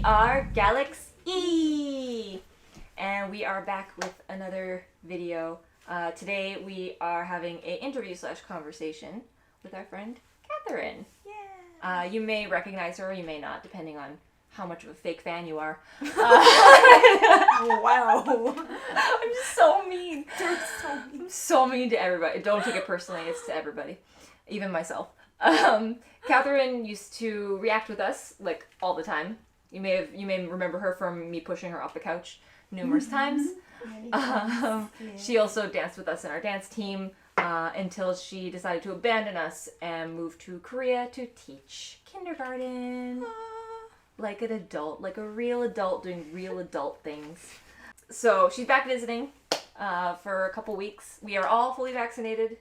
are Galax-E, and we are back with another video. Today we are having an interview/conversation with our friend Katherine. Yeah. You may recognize her or you may not, depending on how much of a fake fan you are. Wow. I'm just so mean. You're so mean. I'm so mean to everybody. Don't take it personally. It's to everybody, even myself. Katherine used to react with us like all the time. You may remember her from me pushing her off the couch numerous times. She also danced with us in our dance team until she decided to abandon us and move to Korea to teach kindergarten. Like an adult, like a real adult doing real adult things. So she's back visiting for a couple weeks. We are all fully vaccinated.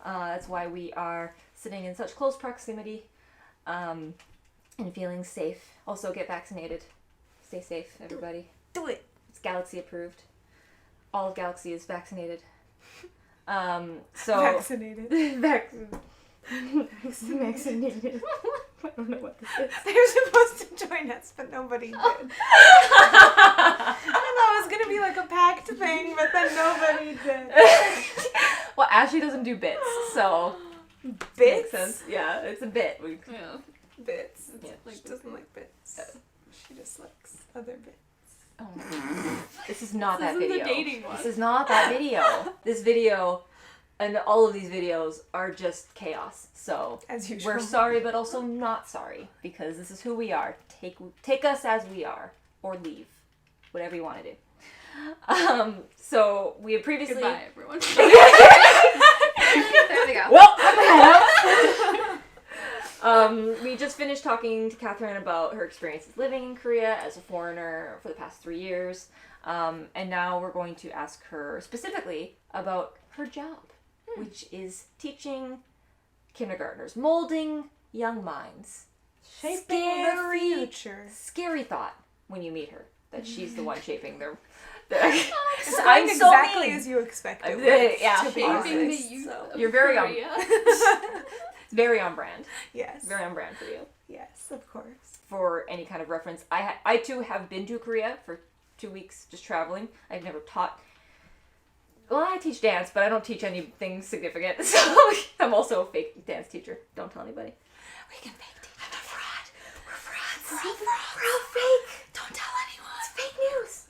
That's why we are sitting in such close proximity and feeling safe. Also, get vaccinated. Stay safe, everybody. Do it. It's Galax-E approved. All of Galax-E is vaccinated. Vaccinated. Vaccinated. I don't know what this is. They were supposed to join us, but nobody did. I thought it was going to be like a packed thing, but then nobody did. Well, Ashley doesn't do bits, so... Bits? Makes sense. Yeah, it's a bit. Yeah. Bits. Yeah. She doesn't like bits. She just likes other bits. Oh my God. This is not This that isn't video. the dating one. This is not that video. This video and all of these videos are just chaos. So As usual. we're sorry, but also not sorry because this is who we are. Take us as we are, or leave, whatever you want to do. So we had previously. Goodbye, everyone. There we go. Well, we just finished talking to Katherine about her experiences living in Korea as a foreigner for the past 3 years. And now we're going to ask her specifically about her job, which is teaching kindergartners, molding young minds. Shaping the future. Scary thought when you meet her, that she's the one shaping their... It's I'm going so exactly mean. as you expected. Yeah, to be Shaping the honest, youth so. of You're very on. Korea. Very on brand. Yes. Very on brand for you. Yes, of course. For any kind of reference. I too have been to Korea for 2 weeks just traveling. I've never taught. Well, I teach dance, but I don't teach anything significant. So I'm also a fake dance teacher. Don't tell anybody. We can fake teach. I'm a fraud. We're frauds. We're all frauds. We're all fake. Don't tell anyone. It's fake news.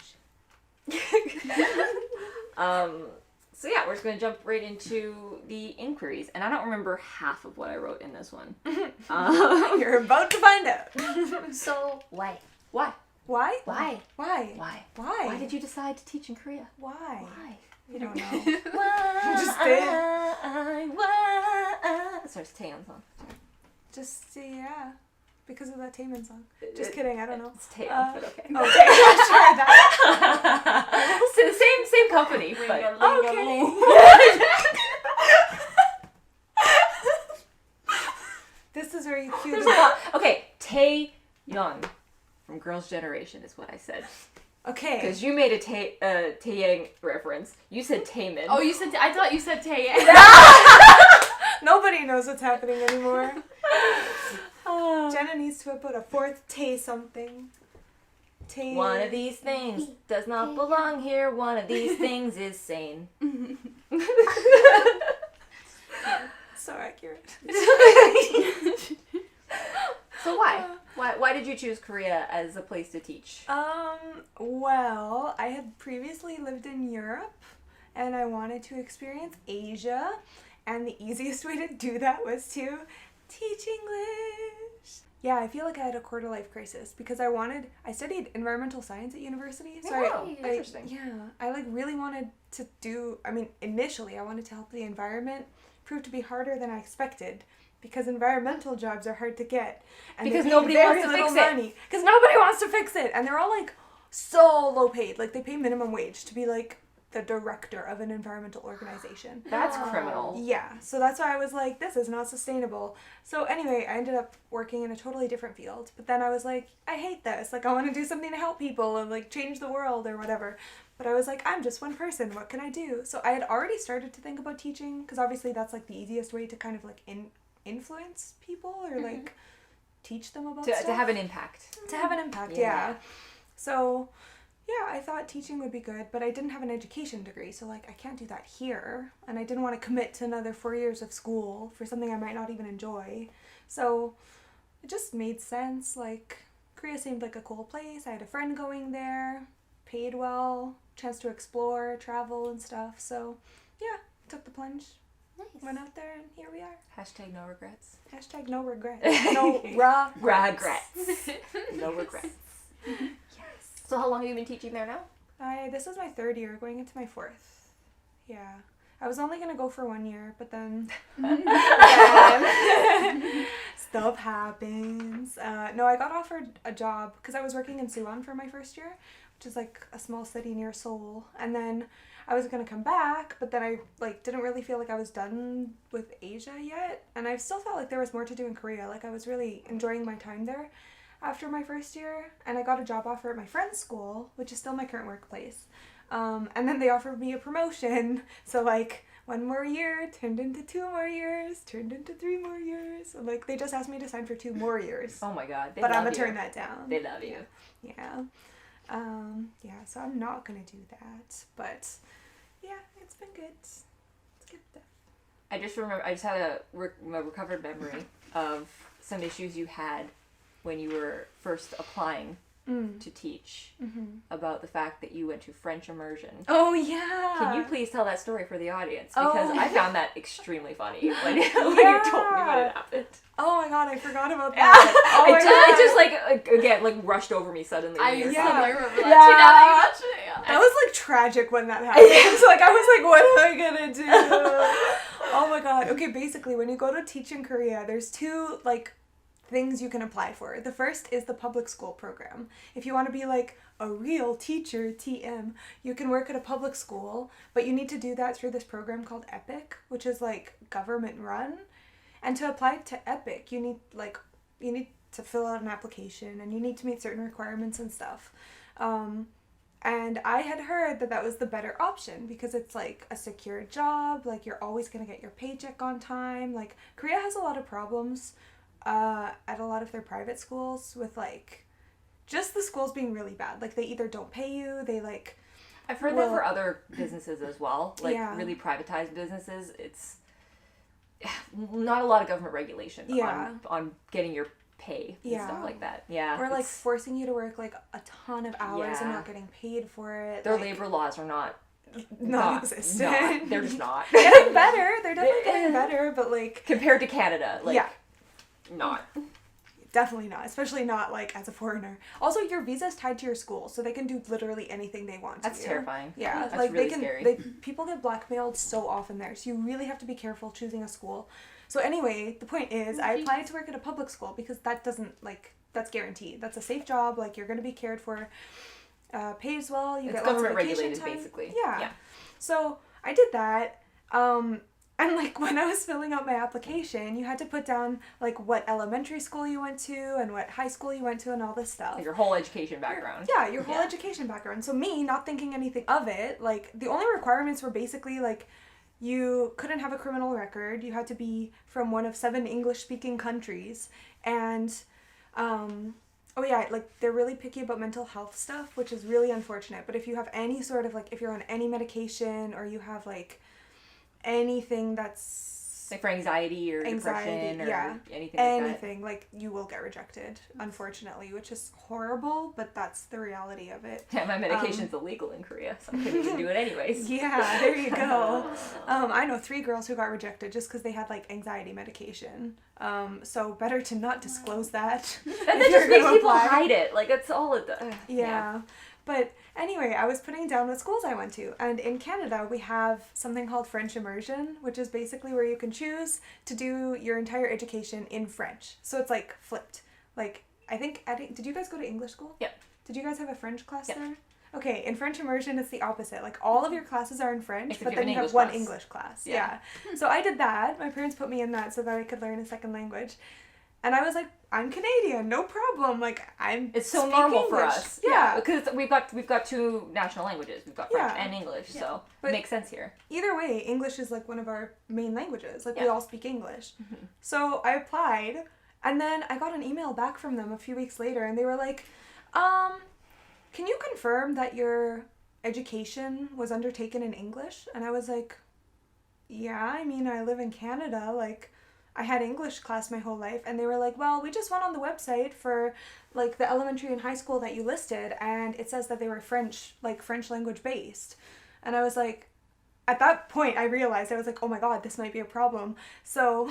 So yeah, we're just gonna jump right into the inquiries, and I don't remember half of what I wrote in this one. You're about to find out. So why? Why? Why? Why? Why? Why? Why? Why did you decide to teach in Korea? Why? Why? You don't know. Why? Just did. Why? Sorry, it's Taeyeon song. Just yeah, because of that Taemin song. Just kidding. I don't know. It's Taeyeon, but okay. Okay, sure that. So the same company, but Okay. This is where you cue the. okay, Taeyeon from Girls' Generation is what I said. Okay. Because you made a Taeyang reference. You said Taemin. Oh, you said. I thought you said Tae. Nobody knows what's happening anymore. Jenna needs to put a fourth Tay something. Tay. One of these things does not belong here. One of these things is sane. So accurate. So why? Why did you choose Korea as a place to teach? Well, I had previously lived in Europe and I wanted to experience Asia, and the easiest way to do that was to teach English. Yeah, I feel like I had a quarter life crisis because I studied environmental science at university. So interesting. I like really wanted to initially I wanted to help the environment. Proved to be harder than I expected because environmental jobs are hard to get. And Because they pay nobody very wants to little fix it. money. Because nobody wants to fix it. And they're all like so low paid. Like they pay minimum wage to be like the director of an environmental organization. That's criminal. Yeah, so that's why I was like, this is not sustainable. So anyway, I ended up working in a totally different field. But then I was like, I hate this. Like, I want to do something to help people and like change the world or whatever. But I was like, I'm just one person. What can I do? So I had already started to think about teaching because obviously that's like the easiest way to kind of like influence people or like teach them about to stuff. have an impact. To have an impact, yeah. So, yeah, I thought teaching would be good, but I didn't have an education degree, so, like, I can't do that here. And I didn't want to commit to another 4 years of school for something I might not even enjoy. So, it just made sense. Like, Korea seemed like a cool place. I had a friend going there, paid well, chance to explore, travel, and stuff. So, yeah, took the plunge. Nice. Went out there, and here we are. Hashtag no regrets. Hashtag no regrets. No regrets. No regrets. Yes. So how long have you been teaching there now? This is my 3rd year, going into my 4th. Yeah. I was only going to go for 1 year, but then stuff happens. No, I got offered a job because I was working in Suwon for my 1st year, which is like a small city near Seoul. And then I was going to come back, but then I didn't really feel like I was done with Asia yet. And I still felt like there was more to do in Korea. Like I was really enjoying my time there after my 1st year. And I got a job offer at my friend's school, which is still my current workplace. And then they offered me a promotion. So 1 more year turned into 2 more years, turned into 3 more years. And they just asked me to sign for 2 more years. Oh my god. But I'm gonna turn that down. They love you. Yeah. So I'm not gonna do that. But yeah, it's been good. It's good stuff. I just had a recovered memory of some issues you had when you were first applying to teach about the fact that you went to French immersion. Oh, yeah. Can you please tell that story for the audience? Because I found that extremely funny when you told me what had happened. Oh my god, I forgot about that. Oh my god. It just again rushed over me suddenly. I remember that too, now Yeah. that you mention it. Yeah. That was tragic when that happened. I was like, what am I gonna do? Oh my god. Okay, basically when you go to teach in Korea, there's 2 things you can apply for. The first is the public school program. If you want to be a real teacher, TM, you can work at a public school, but you need to do that through this program called EPIC, which is government run. And to apply to EPIC, you need to fill out an application and you need to meet certain requirements and stuff. And I had heard that was the better option because it's a secure job, you're always going to get your paycheck on time. Korea has a lot of problems at a lot of their private schools with just the schools being really bad. They either don't pay you, they I've heard that for other businesses as well, Yeah. really privatized businesses. It's not a lot of government regulation on getting your pay and stuff like that. Yeah. Or forcing you to work a ton of hours and not getting paid for it. Their labor laws are not non-existent. They're just not. Getting better. They're definitely getting better, but compared to Canada, not. Definitely not, especially not as a foreigner. Also, your visa is tied to your school, so they can do literally anything they want to. That's terrifying. Yeah, that's really scary. People get blackmailed so often there, so you really have to be careful choosing a school. So anyway, the point is, I applied to work at a public school because that doesn't that's guaranteed. That's a safe job. You're going to be cared for, pays well. You get lots of vacation government regulated, time. basically. Yeah. So I did that. And when I was filling out my application, you had to put down what elementary school you went to and what high school you went to and all this stuff. Your whole education background. Your whole education background. So me, not thinking anything of it, the only requirements were basically you couldn't have a criminal record. You had to be from one of 7 English-speaking countries, and they're really picky about mental health stuff, which is really unfortunate. But if you have any sort of if you're on any medication or you have anything that's for anxiety or depression or anything you will get rejected, unfortunately, which is horrible, but that's the reality of it. Yeah, my medication's illegal in Korea, so I couldn't even do it anyways. Yeah, there you go. I know 3 girls who got rejected just because they had anxiety medication. So better to not disclose that. That just makes people hide it. That's all it does. Yeah. But anyway, I was putting down what schools I went to. And in Canada, we have something called French immersion, which is basically where you can choose to do your entire education in French. So it's flipped. I think, did you guys go to English school? Yep. Did you guys have a French class Yep. there? Okay, in French immersion, it's the opposite. All of your classes are in French, Except but then you have one English class. Yeah. So I did that. My parents put me in that so that I could learn a second language. And I was I'm Canadian, no problem. It's so normal English. For us. Yeah. Because we've got 2 national languages. We've got French and English, so it makes sense here. Either way, English is one of our main languages. We all speak English. So I applied, And then I got an email back from them a few weeks later, and they were like, can you confirm that your education was undertaken in English? And I was like, yeah, I mean, I live in Canada, like, I had English class my whole life. And they were like, well, we just went on the website for, like, the elementary and high school that you listed, and it says that they were French, like, French language based. And I was like, at that point, I realized, I was like, oh my god, this might be a problem. So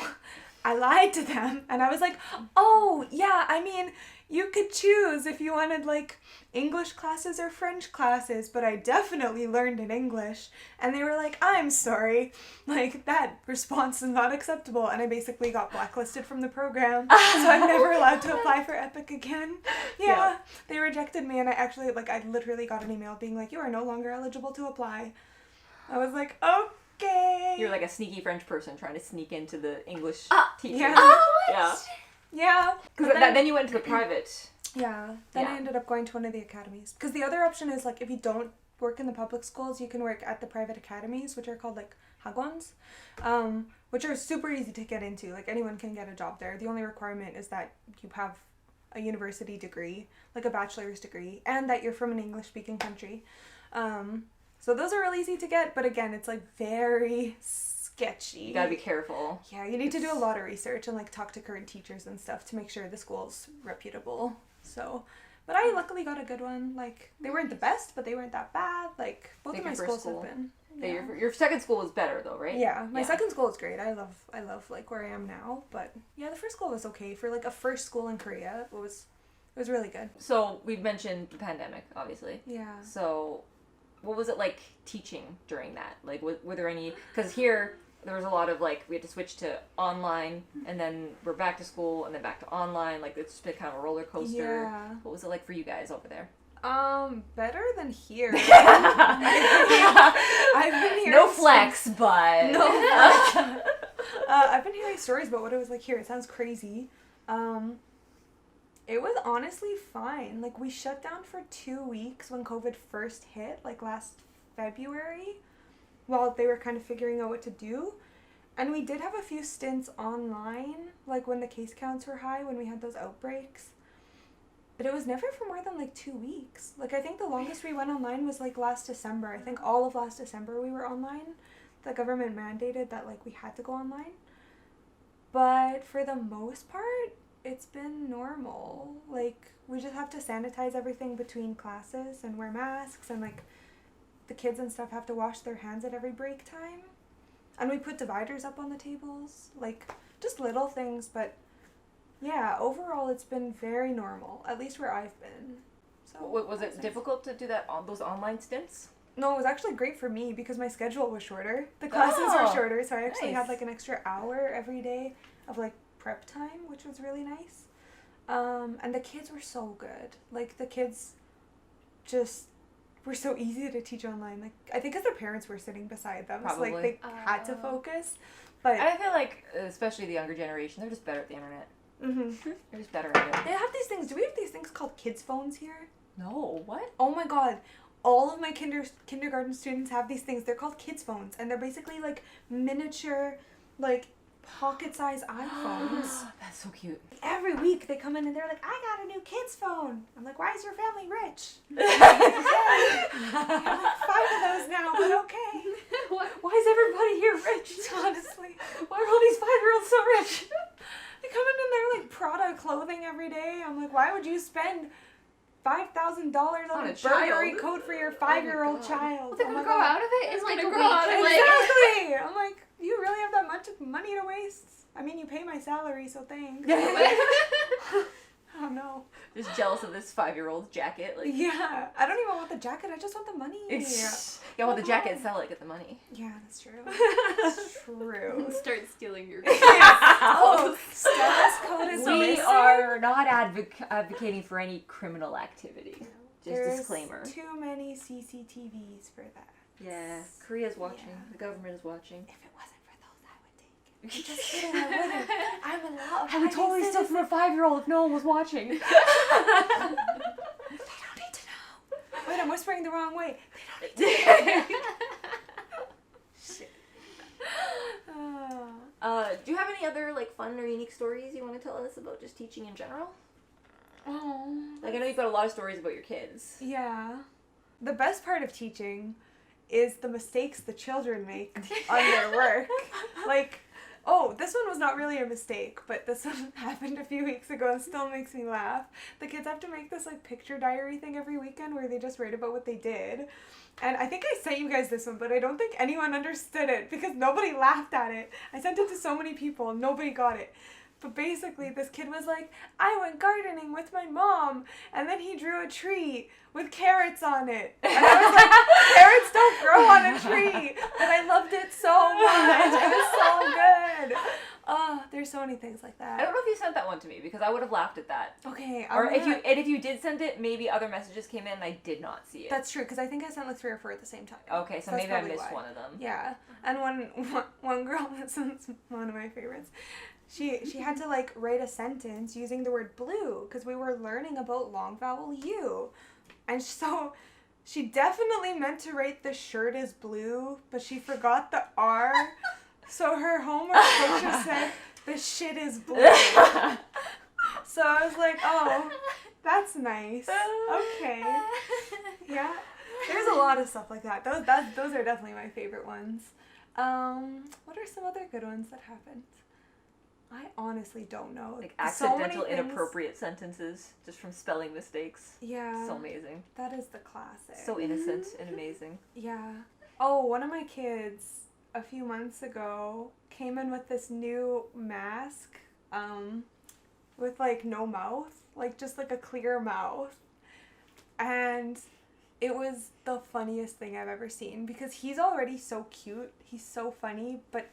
I lied to them, and I was like, oh, yeah, I mean, you could choose if you wanted, like, English classes or French classes, but I definitely learned in English. And they were like, I'm sorry, like, that response is not acceptable. And I basically got blacklisted from the program, so I'm never allowed to apply for EPIC again. Yeah, they rejected me, and I literally got an email being like, you are no longer eligible to apply. I was like, okay. You're like a sneaky French person trying to sneak into the English teacher. Yeah. Yeah. Yeah. Because then you went to the private. Yeah. Then I ended up going to one of the academies. Because the other option is, like, if you don't work in the public schools, you can work at the private academies, which are called, like, hagwons, which are super easy to get into. Like, anyone can get a job there. The only requirement is that you have a university degree, like a bachelor's degree, and that you're from an English-speaking country. So those are really easy to get, but again, it's, like, very sketchy. You gotta be careful. Yeah, you need to do a lot of research and, like, talk to current teachers and stuff to make sure the school's reputable. So, but I luckily got a good one. Like, they weren't the best, but they weren't that bad. Like, both of my schools have been. Yeah. Your second school was better though, right? Yeah, my second school is great. I love like where I am now. But yeah, the first school was okay for like a first school in Korea. It was really good. So we've mentioned the pandemic, obviously. Yeah. So, what was it like teaching during that? Like, were there any? Because here there was a lot of like we had to switch to online, and then we're back to school, and then back to online. Like it's been kind of a roller coaster. Yeah. What was it like for you guys over there? Better than here. I've been hearing No flex, but no flex. I've been hearing stories about what it was like here. It sounds crazy. It was honestly fine. Like, we shut down for 2 weeks when COVID first hit, like last February, while they were kind of figuring out what to do. And we did have a few stints online, like when the case counts were high, when we had those outbreaks. But it was never for more than like 2 weeks. Like, I think the longest we went online was like last December. I think all of last December we were online. The government mandated that like we had to go online. But for the most part, it's been normal. Like, we just have to sanitize everything between classes and wear masks, and like the kids and stuff have to wash their hands at every break time. And we put dividers up on the tables. Like, just little things, but yeah, overall it's been very normal, at least where I've been. So was it difficult to do that on those online stints? No, it was actually great for me because my schedule was shorter. The classes were shorter, so I actually had like an extra hour every day of like prep time, which was really nice. And the kids were so good. Like, the kids just were so easy to teach online. Like, I think because their parents were sitting beside them, so like they had to focus. But I feel like, especially the younger generation, they're just better at the internet. Mm-hmm. They're just better at it. They have these things. Do we have these things called kids' phones here? No, what? Oh my god. All of my kindergarten students have these things. They're called kids' phones, and they're basically like miniature, like pocket-sized iPhones. That's so cute. Every week they come in and they're like, I got a new kid's phone. I'm like, why is your family rich? I have like 5 of those now, but okay. Why is everybody here rich? Honestly. Why are all these 5-year-olds so rich? They come in their like Prada clothing every day. I'm like, why would you spend $5,000 on a Burberry coat for your 5-year-old child? Well, they're gonna grow out of it. It's like a week. Exactly. I'm like, you really have that much money to waste? I mean, you pay my salary, so thanks. Oh no. Just jealous of this 5-year-old's jacket. Like, yeah, I don't even want the jacket. I just want the money. Yeah, well, the jacket sell it, get the money. Yeah, that's true. That's true. Start stealing your Oh, status code is We missing. are not advocating for any criminal activity. Just There's disclaimer. too many CCTVs for that. Yeah, Korea's watching. Yeah. The government is watching. If it wasn't for those, I would take it. Just kidding, I wouldn't. I'm a law I would totally steal from a 5-year-old if no one was watching. They don't need to know. Wait, I'm whispering the wrong way. They don't need to know. Shit. do you have any other like fun or unique stories you want to tell us about just teaching in general? Oh. Like I know you've got a lot of stories about your kids. Yeah. The best part of teaching is the mistakes the children make on their work. Like, oh, this one was not really a mistake, but this one happened a few weeks ago and still makes me laugh. The kids have to make this like picture diary thing every weekend where they just write about what they did. And I think I sent you guys this one, but I don't think anyone understood it because nobody laughed at it. I sent it to so many people and nobody got it. But basically, this kid was like, I went gardening with my mom, and then he drew a tree with carrots on it. And I was like, carrots don't grow on a tree. But I loved it so much. It was so good. Oh, there's so many things like that. I don't know if you sent that one to me because I would have laughed at that. Okay. Or if you did send it, maybe other messages came in and I did not see it. That's true, because I think I sent like 3 or 4 at the same time. Okay, so that's maybe I probably missed why. one of them. Yeah. And one girl, this is one of my favorites. She had to like write a sentence using the word blue because we were learning about long vowel U. And so she definitely meant to write the shirt is blue, but she forgot the R. So her homework book just said the shit is blue. So I was like, oh, that's nice. Okay. Yeah. There's a lot of stuff like that. Those are definitely my favorite ones. What are some other good ones that happened? I honestly don't know. Like So many accidental, things. inappropriate sentences just from spelling mistakes. Yeah. So amazing. That is the classic. So innocent and amazing. Yeah. Oh, one of my kids a few months ago came in with this new mask, with like no mouth, like just like a clear mouth. And it was the funniest thing I've ever seen because he's already so cute. He's so funny, but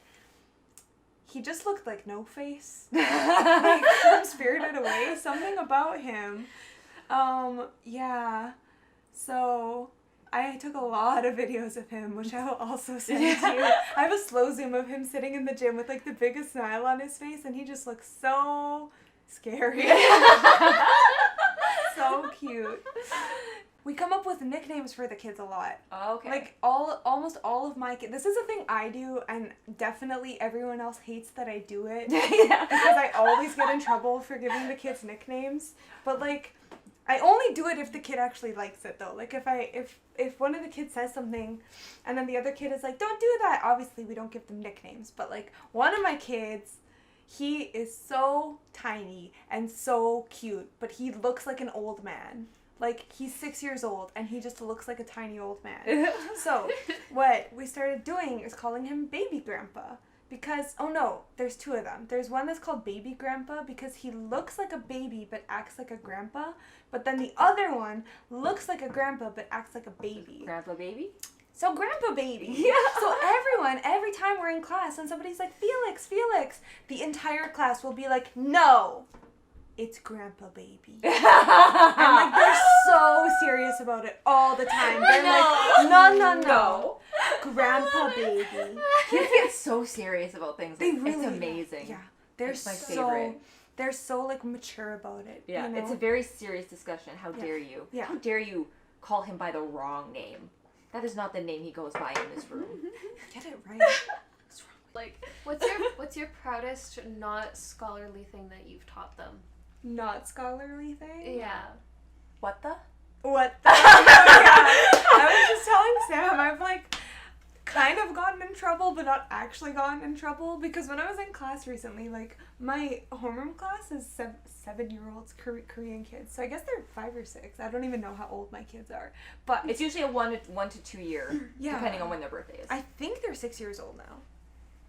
he just looked like No Face. Like from Spirited Away. Something about him. Yeah. So I took a lot of videos of him, which I will also send to you. I have a slow zoom of him sitting in the gym with like the biggest smile on his face, and he just looks so scary. So cute. We come up with nicknames for the kids a lot. Oh, okay. Like almost all of my kids. This is a thing I do, and definitely everyone else hates that I do it. Yeah. Because I always get in trouble for giving the kids nicknames. But like, I only do it if the kid actually likes it though. Like if one of the kids says something, and then the other kid is like, "Don't do that." Obviously, we don't give them nicknames. But like one of my kids, he is so tiny and so cute, but he looks like an old man. Like, he's 6 years old, and he just looks like a tiny old man. So, what we started doing is calling him Baby Grandpa. Because, oh no, there's 2 of them. There's one that's called Baby Grandpa because he looks like a baby but acts like a grandpa. But then the other one looks like a grandpa but acts like a baby. Grandpa baby? So Grandpa Baby. Yeah. So every time we're in class and somebody's like, Felix, the entire class will be like, no, it's Grandpa Baby. And like, they're so serious about it all the time. They're like, no. Grandpa Baby. Kids get so serious about things. They Like, really it's amazing. Yeah. They're It's my so favorite. they're so like mature about it. Yeah, you know? it's a very serious discussion. How dare you? Yeah. How dare you call him by the wrong name? That is not the name he goes by in this room. Get it right. Like, what's your proudest not scholarly thing that you've taught them? Not scholarly thing? Yeah. What the? What the? I was just telling Sam, I've like kind of gotten in trouble, but not actually gotten in trouble, because when I was in class recently, like my homeroom class is 7-year-olds, Korean kids, so I guess they're 5 or 6. I don't even know how old my kids are, but It's usually a 1 to 2 year, Yeah. depending on when their birthday is. I think they're 6 years old now.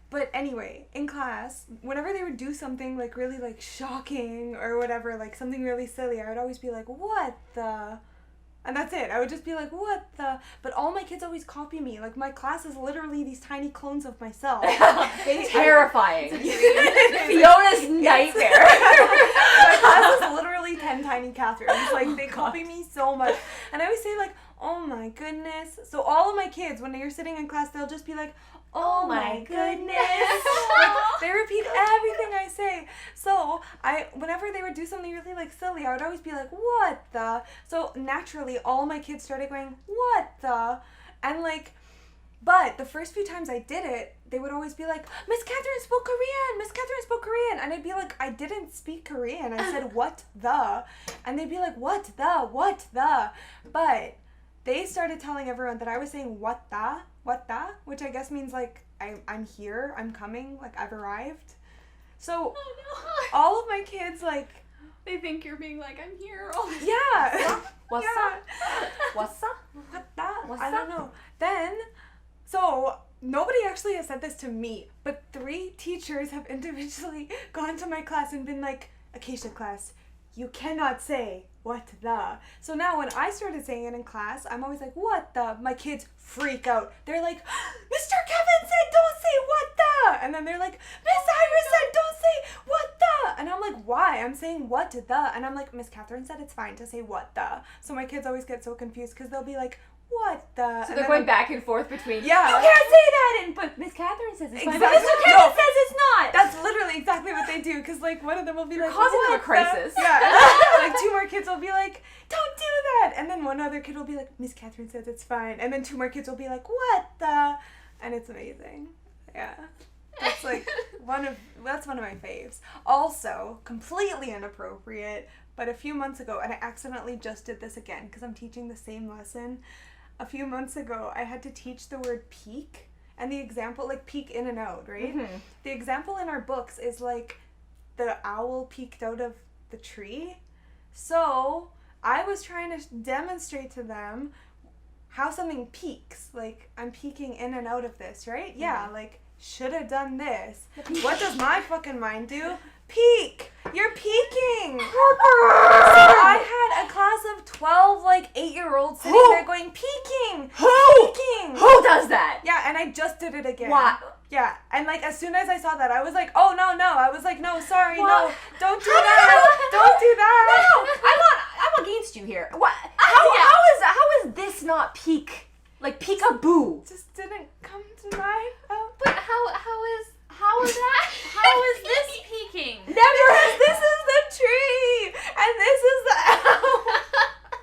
But anyway, in class, whenever they would do something like really like shocking or whatever, like something really silly, I would always be like, what the? And that's it. I would just be like, what the? But all my kids always copy me. Like, my class is literally these tiny clones of myself. Terrifying. Fiona's nightmare. My class is literally 10 tiny Katherines. Like, they copy me so much. And I always say, like, oh my goodness. So all of my kids, when they're sitting in class, they'll just be like, oh my goodness. Like, they repeat everything I say. So whenever they would do something really like silly, I would always be like, what the? So naturally, all my kids started going, what the? And like, But the first few times I did it, they would always be like, Miss Katherine spoke Korean! Miss Katherine spoke Korean! And I'd be like, I didn't speak Korean. I said, what the? And they'd be like, what the? But they started telling everyone that I was saying, what the? Which I guess means, like, I'm here, I'm coming, like, I've arrived. So, all of my kids, like... They think you're being like, I'm here all the Yeah! What's up? What's up? What that? What's I don't know. Then, so nobody actually has said this to me, but 3 teachers have individually gone to my class and been like, Acacia class, you cannot say what the. So now when I started saying it in class, I'm always like, what the? My kids freak out. They're like, Mr. Kevin said don't say what the. And then they're like, Miss Iris said don't say what the. And I'm like, why? I'm saying what the. And I'm like, Miss Katherine said it's fine to say what the. So my kids always get so confused because they'll be like, what the? So they're going back and forth between, Yeah. you can't say that, but Miss Katherine says it's fine, but Exactly. Mr. Kevin No. says it's not. That's literally exactly what they do, because, like, one of them will be like, causing them a "What the-" crisis. Yeah. Like, 2 more kids will be like, don't do that. And then one other kid will be like, Miss Katherine says it's fine. And then 2 more kids will be like, what the? And it's amazing. Yeah. That's, like, one of my faves. Also, completely inappropriate, but a few months ago, and I accidentally just did this again, because I'm teaching the same lesson. A few months ago, I had to teach the word peek. And the example, like, peek in and out, right? Mm-hmm. The example in our books is, like, the owl peeked out of the tree. So, I was trying to demonstrate to them how something peeks. Like, I'm peeking in and out of this, right? Yeah, like, should have done this. What does my fucking mind do? Peek! You're peeking! So I had a class of 12, like, 8-year-olds sitting there going, peeking! Peeking! Who does that? Yeah, and I just did it again. What? Yeah, and, like, as soon as I saw that, I was like, oh, no. I was like, no, sorry, What? no, don't do that. Don't do that. No, I'm against you here. What? How is this not peak? Like peekaboo? Just didn't come to mind. But how is that? How is this peaking? Never. This is the tree, and this is the owl.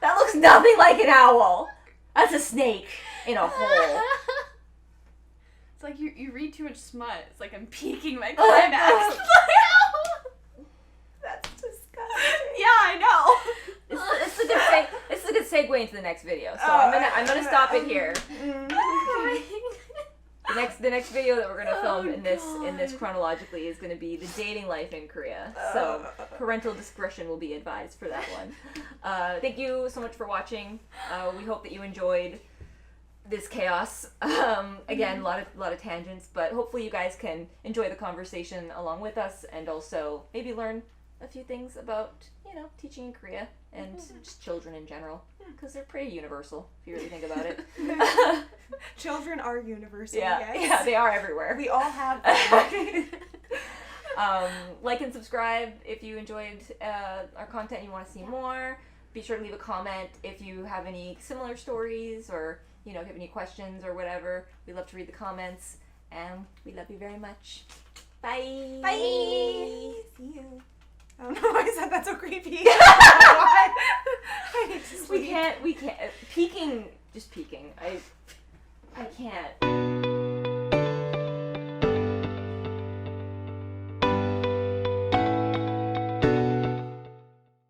That looks nothing like an owl. That's a snake in a hole. It's like you read too much smut. It's like I'm peeking my Oh, climax. That's disgusting. Yeah, I know. It's a good segue into the next video. So I'm gonna stop it here. The next video that we're gonna film in this chronologically is gonna be the dating life in Korea. So parental discretion will be advised for that one. Thank you so much for watching. We hope that you enjoyed this chaos. Again, a lot of tangents, but hopefully you guys can enjoy the conversation along with us and also maybe learn a few things about, teaching in Korea and just children in general, because they're pretty universal if you really think about it. Children are universal, Yeah, yes. yeah, they are everywhere. We all have them. Like and subscribe if you enjoyed our content and you want to see more. Be sure to leave a comment if you have any similar stories or if you have any questions or whatever. We love to read the comments, and we love you very much. Bye. Bye. See you. I don't know why I said that so creepy. I need to sleep. We can't. Peeking. Just peeking. I can't.